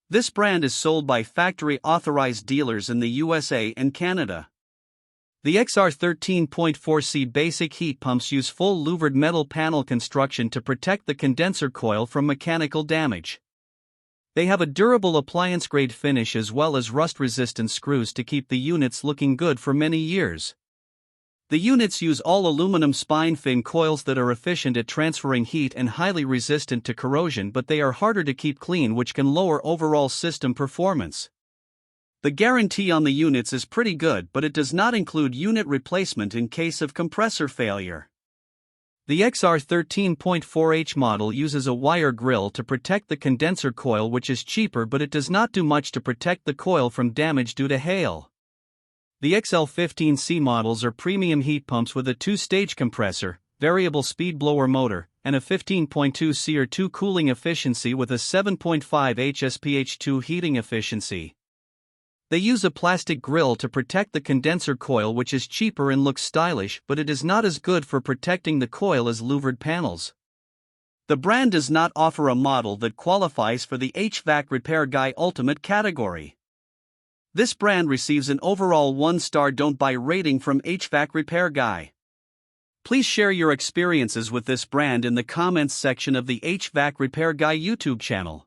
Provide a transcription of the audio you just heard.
This brand is sold by factory-authorized dealers in the USA and Canada. The XR13.4c basic heat pumps use full louvered metal panel construction to protect the condenser coil from mechanical damage. They have a durable appliance-grade finish as well as rust-resistant screws to keep the units looking good for many years. The units use all aluminum spine fin coils that are efficient at transferring heat and highly resistant to corrosion, but they are harder to keep clean, which can lower overall system performance. The guarantee on the units is pretty good, but it does not include unit replacement in case of compressor failure. The XR13.4h model uses a wire grill to protect the condenser coil, which is cheaper, but it does not do much to protect the coil from damage due to hail. The XL15C models are premium heat pumps with a 2-stage compressor, variable speed blower motor, and a 15.2 CR2 cooling efficiency with a 7.5 HSPH2 heating efficiency. They use a plastic grill to protect the condenser coil, which is cheaper and looks stylish, but it is not as good for protecting the coil as louvered panels. The brand does not offer a model that qualifies for the HvacRepairGuy Ultimate category. This brand receives an overall 1-star don't buy rating from HvacRepairGuy. Please share your experiences with this brand in the comments section of the HvacRepairGuy YouTube channel.